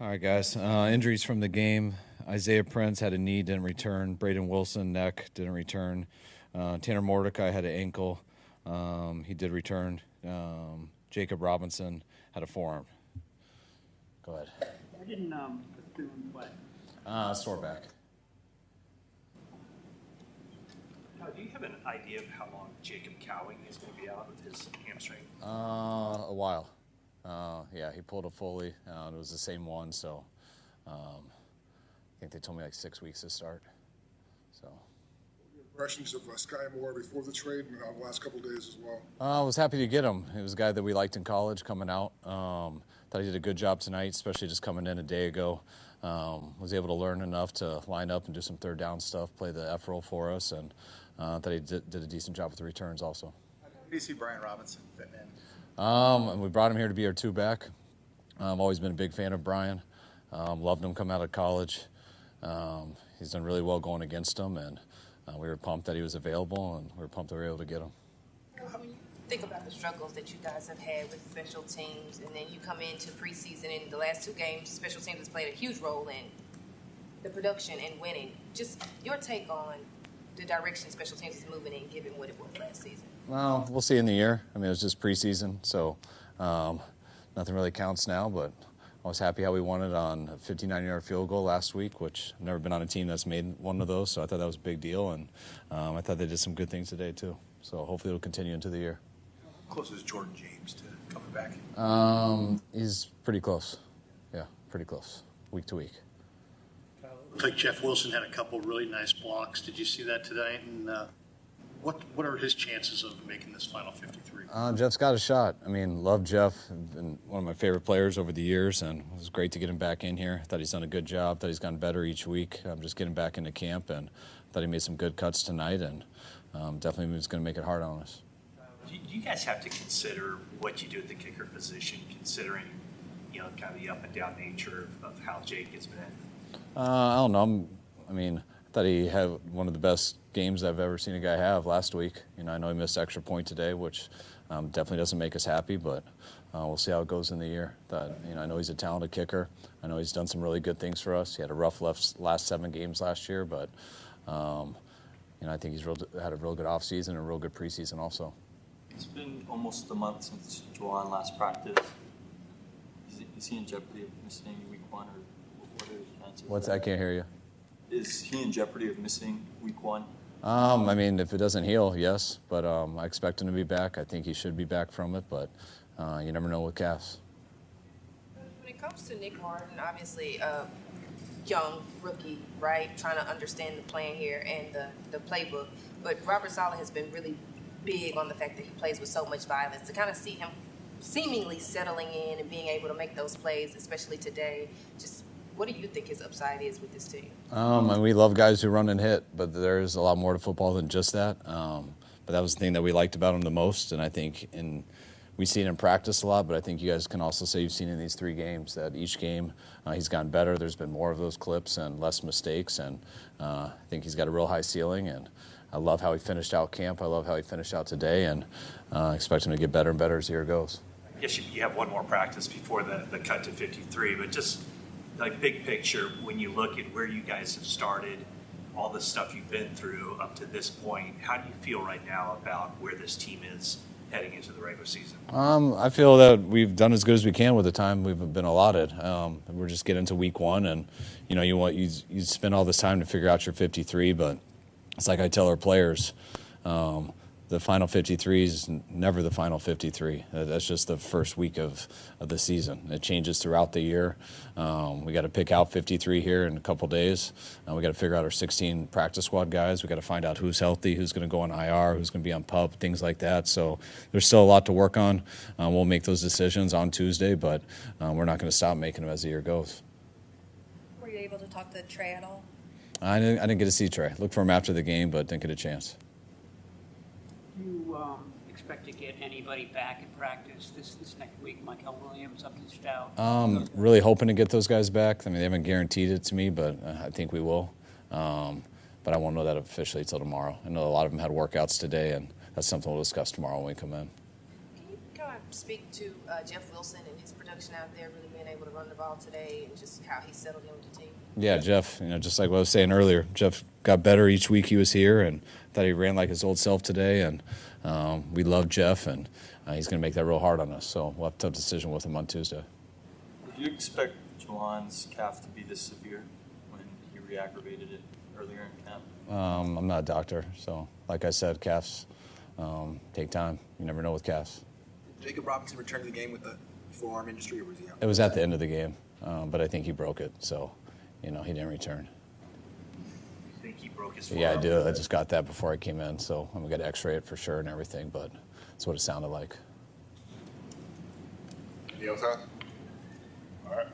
All right, guys. Injuries from the game. Isaiah Prince had a knee, didn't return. Braden Wilson, neck, didn't return. Tanner Mordecai had an ankle. He did return. Jacob Robinson had a forearm. Go ahead. Why didn't Bethune play? Sore back. Do you have an idea of how long Jacob Cowing is going to be out with his hamstring? A while. Yeah, he pulled a Foley. It was the same one, so I think they told me like 6 weeks to start. So. Impressions of Sky Moore before the trade and the last couple of days as well? I was happy to get him. He was a guy that we liked in college coming out. Thought he did a good job tonight, especially just coming in a day ago. Was able to learn enough to line up and do some third down stuff, play the F role for us, and thought he did a decent job with the returns also. How do you see Brian Robinson fitting in? And we brought him here to be our two back. I've always been a big fan of Brian. Loved him coming out of college. He's done really well going against him, and we were pumped that he was available, and we were pumped that we were able to get him. When you think about the struggles that you guys have had with special teams, and then you come into preseason, and the last two games, special teams has played a huge role in the production and winning. Just your take on the direction special teams is moving in, given what it was last season. Well, we'll see in the year. I mean, it was just preseason, so nothing really counts now, but I was happy how we won it on a 59-yard field goal last week, which I've never been on a team that's made one of those, so I thought that was a big deal, and I thought they did some good things today, too. So hopefully it'll continue into the year. How close is Jordan James to coming back? He's pretty close. Yeah, pretty close, week to week. Looked like Jeff Wilson had a couple really nice blocks. Did you see that tonight? And what are his chances of making this final 53? Jeff's got a shot. I mean, love Jeff. Been one of my favorite players over the years, and it was great to get him back in here. Thought he's done a good job. Thought he's gotten better each week. Just getting back into camp, and thought he made some good cuts tonight, and definitely was going to make it hard on us. Do you guys have to consider what you do at the kicker position, considering kind of the up and down nature of how Jake has been? I don't know. I thought he had one of the best games I've ever seen a guy have last week. I know he missed an extra point today, which definitely doesn't make us happy, but we'll see how it goes in the year. I know he's a talented kicker. I know he's done some really good things for us. He had a rough last 7 games last year, but I think he's had a real good offseason and a real good preseason also. It's been almost a month since Jauan last practice. Is he in jeopardy of missing week 1, or what are his chances? What's that? I can't hear you. Is he in jeopardy of missing week 1? If it doesn't heal, yes, but I expect him to be back. I think he should be back from it, but you never know with calves. When it comes to Nick Martin, obviously a young rookie, right, trying to understand the plan here and the playbook, but Robert Saleh has been really big on the fact that he plays with so much violence. To kind of see him seemingly settling in and being able to make those plays, especially today, just what do you think his upside is with this team? We love guys who run and hit, but there's a lot more to football than just that. But that was the thing that we liked about him the most, and I think we see it in practice a lot, but I think you guys can also say you've seen in these 3 games that each game he's gotten better. There's been more of those clips and less mistakes, and I think he's got a real high ceiling, and I love how he finished out camp. I love how he finished out today, and I expect him to get better and better as the year goes. I guess you have one more practice before the cut to 53, but just like big picture, when you look at where you guys have started, all the stuff you've been through up to this point, how do you feel right now about where this team is heading into the regular season? I feel that we've done as good as we can with the time we've been allotted. We're just getting to week 1, and you spend all this time to figure out your 53, but it's like I tell our players, the final 53 is never the final 53. That's just the first week of the season. It changes throughout the year. We got to pick out 53 here in a couple days. We got to figure out our 16 practice squad guys. We got to find out who's healthy, who's going to go on IR, who's going to be on PUP, things like that. So there's still a lot to work on. We'll make those decisions on Tuesday, but we're not going to stop making them as the year goes. Were you able to talk to Trey at all? I didn't get to see Trey. Looked for him after the game, but didn't get a chance. Do you expect to get anybody back in practice this next week? Michael Williams, Upton Stout? Really hoping to get those guys back. They haven't guaranteed it to me, but I think we will. But I won't know that officially until tomorrow. I know a lot of them had workouts today, and that's something we'll discuss tomorrow when we come in. Can you kind of speak to Jeff Wilson and his production out there, really being able to run the ball today and just how he settled in with the team? Yeah, Jeff, just like what I was saying earlier, Jeff got better each week he was here, and thought he ran like his old self today, and we love Jeff, and he's going to make that real hard on us. So we'll have a tough decision with him on Tuesday. Did you expect Jauan's calf to be this severe when he re-aggravated it earlier in camp? I'm not a doctor, so like I said, calves take time. You never know with calves. Did Jacob Robinson return to the game with the forearm injury, or was he out? It was at the end of the game, but I think he broke it, so he didn't return. I think he broke his Yeah, I forearm. do. I just got that before I came in, so I'm going to X-ray it for sure and everything, but that's what it sounded like. Anything else, Al? All right.